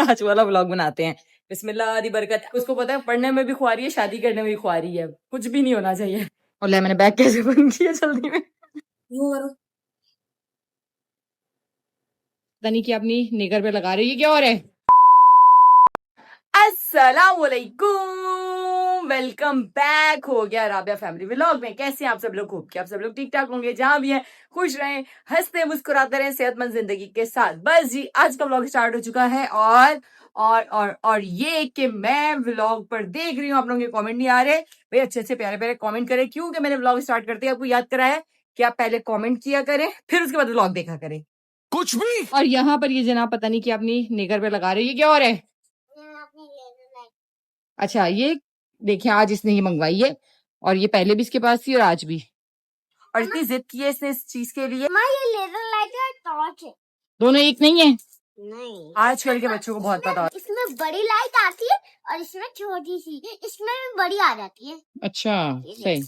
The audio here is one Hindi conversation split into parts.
आज वाला व्लॉग बनाते हैं। बिस्मिल्लाह दी बरकत। उसको पता है पढ़ने में भी खुआरी है, शादी करने में भी खुआरी है, कुछ भी नहीं होना चाहिए। और ले मैंने बैग कैसे बंद किया जल्दी में। यूं करो। पता नहीं कि अपनी निगर पे लगा रही है क्या हो रहा है। अस्सलाम वालेकुम, वेलकम बैक हो गया राबिया फैमिली व्लॉग में। कैसे हैं आप सब लोग? खूब कि आप सब लोग ठीक ठाक होंगे, जहां भी हैं खुश रहें, हंसते मुस्कुराते रहें, सेहतमंद जिंदगी के साथ। बस जी आज का व्लॉग स्टार्ट हो चुका है और ये कि मैं व्लॉग पर देख रही हूँ आप लोगों के कमेंट नहीं आ रहे। भाई अच्छे अच्छे प्यारे प्यारे कमेंट करें, क्योंकि मैंने व्लॉग स्टार्ट करते ही आपको याद करा है कि आप पहले कमेंट किया करें, फिर उसके बाद व्लॉग देखा करें। कुछ भी। और यहाँ पर ये जनाब पता नहीं कि अपनी निगर पे लगा रही है क्या हो रहा है। अच्छा ये देखिए आज इसने ये मंगवाई है और ये पहले भी इसके पास थी और आज भी, और इतनी जिद की है इसने इस चीज के लिए। ये लेजर लाइट है, टॉर्च है, दोनों एक नहीं है। नहीं, आजकल के बच्चों को बहुत पता है। इसमें बड़ी लाइट आती है और इसमें छोटी सी, इसमें भी बड़ी आ जाती है। अच्छा सही।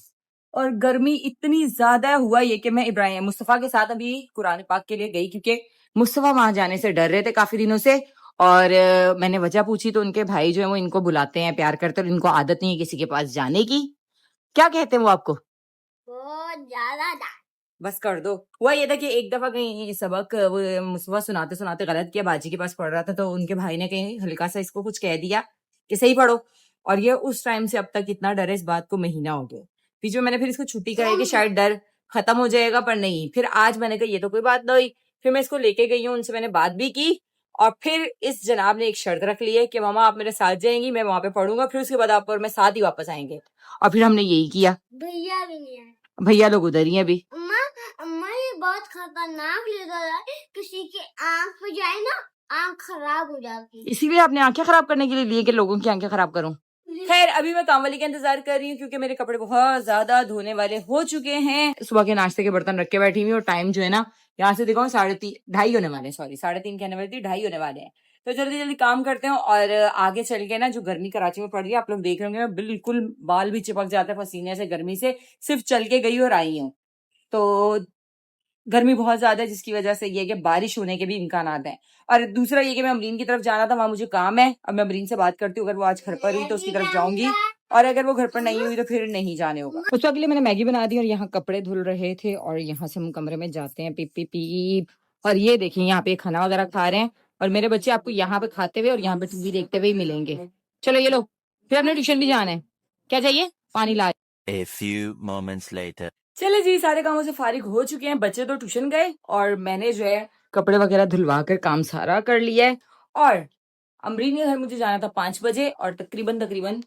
और गर्मी इतनी ज्यादा हुआ ये कि मैं इब्राहिम मुस्तफा के साथ अभी कुरान पाक के लिए गई, क्योंकि मुस्तफा वहां जाने से डर रहे थे काफी दिनों से। और मैंने वजह पूछी तो उनके भाई जो है वो इनको बुलाते हैं, प्यार करते हैं, और इनको आदत नहीं है किसी के पास जाने की। क्या कहते हैं वो आपको? बहुत ज्यादा। बस कर दो। हुआ ये था कि एक दफा कहीं सबक वो मुस्तफा सुनाते सुनाते गलत किया, बाजी के पास पढ़ रहा था, तो उनके भाई ने कहीं हल्का सा इसको कुछ कह दिया कि सही पढ़ो। और ये उस टाइम से अब तक इतना डर है, इस बात को महीना हो गया। बीच में मैंने फिर इसको छुट्टी कराई कि शायद डर खत्म हो जाएगा, पर नहीं। फिर आज मैंने कहा ये तो कोई बात ना हुई। फिर मैं इसको लेके गई हूँ, उनसे मैंने बात भी की, और फिर इस जनाब ने एक शर्त रख ली है कि मामा आप मेरे साथ जाएंगी, मैं वहां पे पढ़ूंगा, फिर उसके बाद आप और मैं साथ ही वापस आएंगे। और फिर हमने यही किया। भैया भी नहीं है, भैया लोग उधर ही हैं अभी। अम्मा अम्मा ये बहुत खतरनाक लेजर है, किसी की आंख पे जाए ना आंख खराब हो जाती है। इसीलिए आपने आंखें खराब करने के लिए लिए कि लोगों की आंखें खराब करूं। खैर अभी मैं काम वाली का इंतजार कर रही हूँ, क्योंकि मेरे कपड़े बहुत ज्यादा धोने वाले हो चुके हैं। सुबह के नाश्ते के बर्तन रख के बैठी हुई, और टाइम जो है ना यहाँ से दिखाऊं 3:30 होने वाले, सॉरी 3:30 कहने वाली थी, 2:30 होने वाले हैं। तो जल्दी जल्दी काम करते हैं। और आगे चल के ना जो गर्मी कराची में पड़ रही है, आप लोग देख रहे होंगे, बिल्कुल बाल भी चिपक जाते हैं पसीने से, गर्मी से। सिर्फ चल के गई और आई हूँ, तो गर्मी बहुत ज्यादा है, जिसकी वजह से ये कि बारिश होने के भी इम्कान हैं। और दूसरा ये कि मैं अमरीन की तरफ जाना था, वहां मुझे काम है। अब मैं अमरीन से बात करती हूँ, अगर वो आज घर पर हुई तो उसकी तरफ जाऊंगी, और अगर वो घर पर नहीं हुई तो फिर नहीं जाने होगा। उसके अगले मैंने मैगी बना दी और यहाँ कपड़े धुल रहे थे, और यहाँ से हम कमरे में जाते हैं पीप पीप पीप। और ये देखिए यहाँ पे खाना वगैरह खा रहे हैं, और मेरे बच्चे आपको यहाँ पे खाते हुए और यहाँ पे टीवी देखते हुए ही मिलेंगे। चलो ये लो, फिर अपने ट्यूशन भी जाना है। क्या चाहिए? पानी ला। A few moments later. चले जी, सारे कामों से फारिग हो चुके हैं, बच्चे तो ट्यूशन गए, और मैंने जो है कपड़े वगैरह धुलवा कर काम सारा कर लिया है। और अमरीन के घर मुझे जाना था 5 बजे, और तकरीबन तकरीबन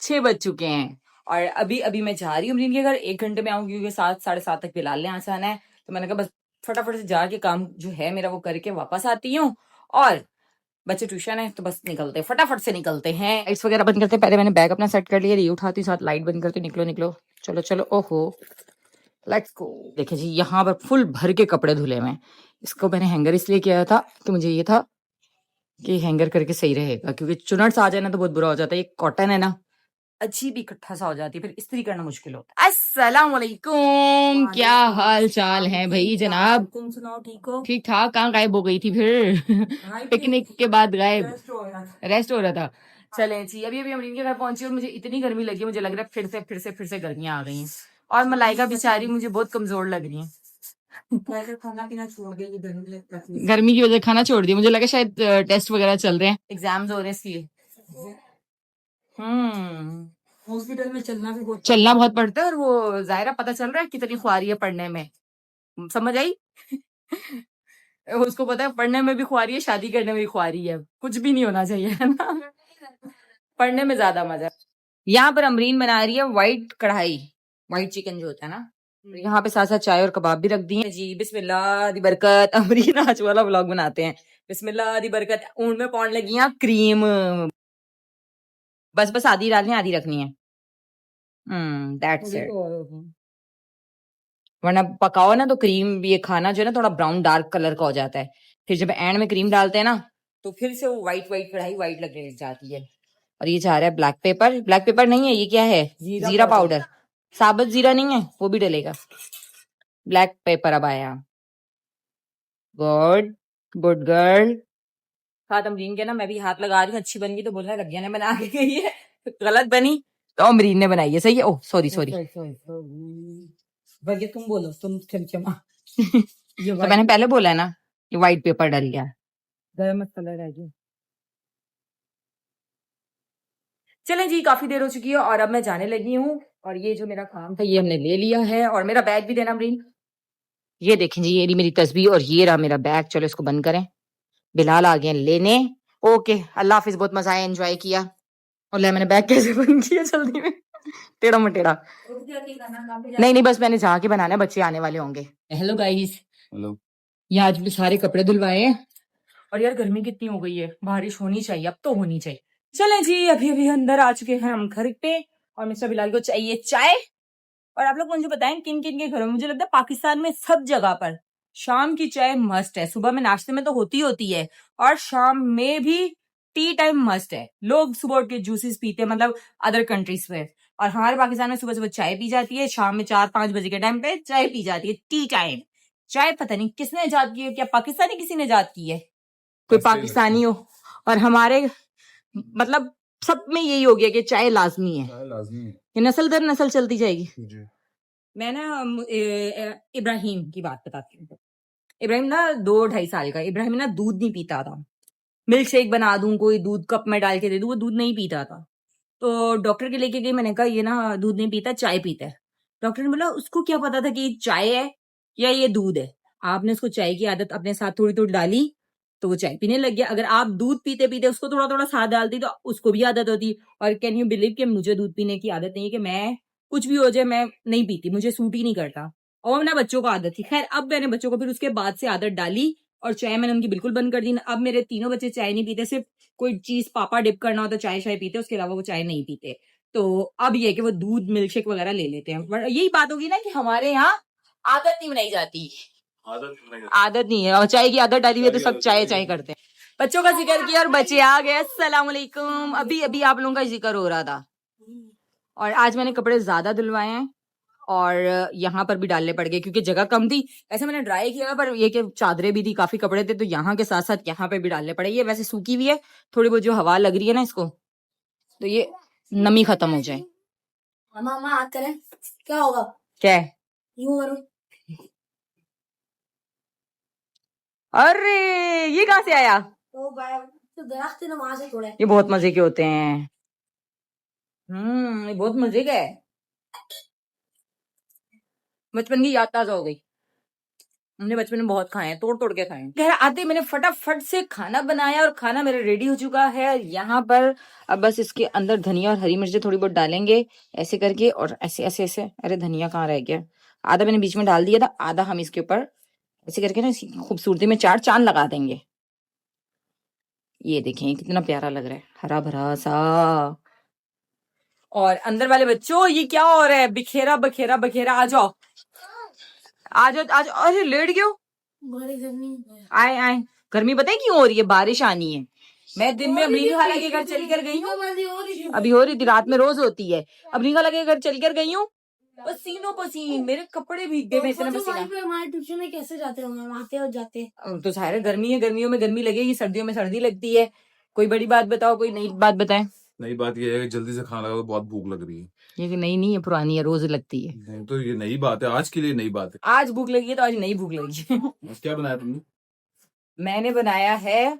6 बज चुके हैं। और अभी अभी मैं जा रही हूँ अमरीन के घर, 1 घंटे में आऊंगी, क्योंकि 7 साढ़े 7 तक बिलाल ने यहाँ से आना है। तो मैंने कहा बस फटाफट से जाके काम जो है मेरा वो करके वापस आती हूँ। और बच्चे ट्यूशन है तो बस निकलते, फटाफट से निकलते हैं। लाइट्स वगैरह बंद करते, पहले मैंने बैग अपना सेट कर लिया, ये उठाती साथ लाइट बंद करती, निकलो निकलो, चलो चलो, ओहो लेट्स गो। देखिए जी यहाँ पर फुल भर के कपड़े धुले हुए हैं। इसको मैंने हैंगर इसलिए किया था कि मुझे ये था कि हैंगर करके सही रहेगा, क्योंकि चुनट्स आ जाए ना तो बहुत बुरा हो जाता है। ये कॉटन है ना, अजीब इकट्ठा सा हो जाती है, फिर इस्त्री करना मुश्किल होता है। अस्सलाम वालेकुम, क्या हाल चाल है भाई जनाब? तुम सुनाओ, ठीक हो? ठीक ठाक। कहाँ गायब हो गई थी फिर? पिकनिक के बाद गायब, रेस्ट हो रहा था। चलें जी, अभी अभी अमरीन के घर पहुंची और मुझे इतनी गर्मी लगी, मुझे लग रहा है फिर से गर्मियां आ गई हैं। और मलाइका बेचारी मुझे बहुत कमजोर लग रही है। खाना पीना छोड़ गई, गर्मी की वजह खाना छोड़ दिया। मुझे लगा शायद टेस्ट वगैरह चल रहे हैं, एग्जाम्स हो रहे हैं इसलिए। हॉस्पिटल में चलना बहुत पड़ता है, और वो जायरा पता चल रहा है कितनी ख्वारी है पढ़ने में, समझ आई? उसको पता है पढ़ने में भी ख्वारी है, शादी करने में भी ख्वारी है, कुछ भी नहीं होना चाहिए, है ना? पढ़ने में ज्यादा मजा। यहाँ पर अमरीन बना रही है व्हाइट कढ़ाई, व्हाइट चिकन जो होता है ना। यहाँ पे साथ साथ चाय और कबाब भी रख दी है जी। बिस्मिल्लाह दी बरकत। अमरीन आज वाला व्लॉग बनाते हैं। बिस्मिल्लाह दी बरकत। ऊन में पौन लगी है क्रीम, बस बस आधी डालनी है, आधी रखनी है। That's it. वरना पकाओ ना तो क्रीम, ये खाना जो है ना थोड़ा ब्राउन डार्क कलर का हो जाता है, फिर जब एंड में क्रीम डालते हैं ना तो फिर से वो व्हाइट व्हाइट कढ़ाई व्हाइट लगने लग जाती है। और ये जा रहा है ब्लैक पेपर, ब्लैक पेपर नहीं है, ये क्या है? जीरा पाउडर। साबुत जीरा नहीं है, वो भी डलेगा। ब्लैक पेपर अब आया। Good good girl. हाथ अमरीन के ना, मैं भी हाथ लगा रही हूँ, अच्छी बन गई तो बोल रहा है रबिया ने बना के गई है, गलत बनी तो अमरीन ने बनाई है। सही है। ओह सॉरी सॉरी, तुम बोलो, तुम चमचमा। तो मैंने पहले बोला है ना, ये व्हाइट पेपर डल गया, गरम मसाला रह गया। चलें जी, काफी देर हो चुकी है और अब मैं जाने लगी हूँ, और ये जो मेरा काम था ये हमने ले लिया है, और मेरा बैग भी देना अमरीन। ये देखें जी, ये रही मेरी तस्वीर और ये रहा मेरा बैग। चलो इसको बंद करें, बिलाल आ गए लेने। ओके, अल्लाह हाफिज, बहुत मजा आया, एंजॉय किया। और ले मैंने बैग कैसे बंद किया जल्दी में, टेढ़ा मटेढ़ा। नहीं नहीं, बस मैंने जाके बनाना है, बच्चे आने वाले होंगे। Hello guys. हेलो। ये आज भी सारे कपड़े धुलवाए हैं, और यार गर्मी कितनी हो गई है, बारिश होनी चाहिए, अब तो होनी चाहिए। चलें जी, अभी अभी अंदर आ चुके हैं हम घर पे, और मिस्टर बिलाल को चाहिए चाय। और आप लोग मुझे बताएं किन किन के घरों में, मुझे लगता है पाकिस्तान में सब जगह पर शाम की चाय मस्ट है। सुबह में नाश्ते में तो होती होती है, और शाम में भी टी टाइम मस्ट है। लोग सुबह उठ के जूसेस पीते हैं, मतलब अदर कंट्रीज में, और हमारे पाकिस्तान में सुबह सुबह चाय पी जाती है, शाम में 4-5 बजे के टाइम पे चाय पी जाती है, टी टाइम। चाय पता नहीं किसने इजाद की है, क्या पाकिस्तानी किसी ने इजाद की है, कोई पाकिस्तानी हो। और हमारे मतलब सब में यही हो गया कि चाय लाजमी है, ये नस्ल दर नस्ल चलती जाएगी। मैं ना इब्राहिम की बात बताती हूँ। इब्राहिम ना 2-2.5 साल का, इब्राहिम ना दूध नहीं पीता था। मिल्क शेक बना दूं, कोई दूध कप में डाल के दे दूं, वो दूध नहीं पीता था। तो डॉक्टर के लेके गई, मैंने कहा ये ना दूध नहीं पीता, चाय पीता है। डॉक्टर ने बोला उसको क्या पता था कि ये चाय है या ये दूध है। आपने उसको चाय की आदत अपने साथ थोड़ी थोड़ी डाली तो वो चाय पीने लग गया। अगर आप दूध पीते पीते उसको थोड़ा थोड़ा साथ डालती तो उसको भी आदत होती। और कैन यू बिलीव कि मुझे दूध पीने की आदत नहीं है, कि मैं कुछ भी हो जाए मैं नहीं पीती, मुझे सूट ही नहीं करता। और ना बच्चों को आदत थी। खैर अब मैंने बच्चों को फिर उसके बाद से आदत डाली, और चाय मैंने उनकी बिल्कुल बंद कर दी। अब मेरे तीनों बच्चे चाय नहीं पीते, सिर्फ कोई चीज पापा डिप करना हो तो चाय शाय पीते, उसके अलावा वो चाय नहीं पीते। तो अब ये कि वो दूध मिल्क शेक वगैरह ले लेते हैं। बट यही बात होगी ना कि हमारे यहाँ आदत नहीं बनाई जाती, आदत नहीं है, और चाय की आदत डाली हुई है तो सब चाय चाय करते हैं। बच्चों का जिक्र किया और बच्चे आ गए। अस्सलाम वालेकुम। अभी अभी आप लोगों का जिक्र हो रहा था, और आज मैंने कपड़े ज्यादा धुलवाए हैं, और यहाँ पर भी डालने पड़ गए क्योंकि जगह कम थी। ऐसे मैंने ड्राई किया, पर ये कि चादरें भी थी, काफी कपड़े थे, तो यहाँ के साथ साथ यहाँ पे भी डालने पड़े। ये वैसे सूखी हुई है, थोड़ी बहुत जो हवा लग रही है ना इसको, तो ये नमी खत्म हो जाए। मामा हाथ करें, क्या होगा, क्या है यूं करो। अरे ये कहाँ से आया, तो दरख्त ना वहां से तोड़े। ये बहुत मजे के होते हैं। ये बहुत मजे का है, बचपन की याद ताजा हो गई। हमने बचपन में बहुत खाए हैं, तोड़ तोड़ के खाए हैं। खैर आते मैंने फटाफट से खाना बनाया, और खाना मेरा रेडी हो चुका है यहाँ पर। अब बस इसके अंदर धनिया और हरी मिर्चें थोड़ी बहुत डालेंगे ऐसे करके, और ऐसे ऐसे ऐसे। अरे धनिया कहाँ रह गया, आधा मैंने बीच में डाल दिया था, आधा हम इसके ऊपर ऐसे करके ना इसकी खूबसूरती में 4 चांद लगा देंगे। ये देखें कितना प्यारा लग रहा है, हरा भरा सा। और अंदर वाले बच्चों ये क्या हो रहा है, बिखेरा बखेरा बखेरा। आ जाओ आ जाओ आ जाओ। अरे लेट क्यों, आए आए। गर्मी पता है क्यों हो रही है, बारिश आनी है। मैं दिन में अमरीन खाला के घर चल कर गई हूँ, अभी हो रही थी, रात में रोज होती है। अमरीन खाला के घर चल कर गई हूँ, पसीनों पसीन, मेरे कपड़े भीग गए। मैं इतना पसीना, हमारे ट्यूशन में कैसे जाते होंगे, आते और जाते। तो सारे गर्मी है, गर्मियों में गर्मी लगेगी, सर्दियों में सर्दी लगती है। कोई बड़ी बात बताओ, कोई नई बात बताएं। नई बात ये है कि जल्दी से खाना खाओ, बहुत भूख लग रही है। ये नई नहीं है, पुरानी है, रोज लगती है। नहीं तो ये नई बात है, आज के लिए नई बात है। आज भूख लगी है तो आज नई भूख लगी है। क्या बनाया तुमने? मैंने बनाया है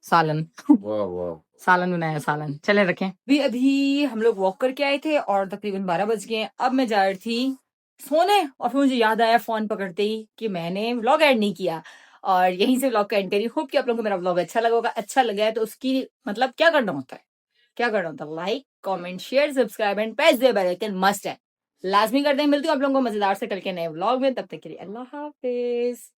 सालन। वाह वाह, सालन बनाया, सालन। चले रखें। अभी हम लोग वॉक करके आए थे और तकरीबन 12 बज गए। अब मैं जा रही थी सोने, और फिर मुझे याद आया फोन पकड़ते ही कि मैंने व्लॉग ऐड नहीं किया, और यहीं से व्लॉग का एंड करी। होप कि आप लोगों को मेरा व्लॉग अच्छा लगा होगा। अच्छा लगा है तो उसकी मतलब क्या करना होता है, क्या करना होता है, like comment share subscribe and press the bell icon, must है, लाजमी करते हैं। मिलती हूँ आप लोगों को मजेदार से कल के नए व्लॉग में, तब तक के लिए अल्लाह हाफिज।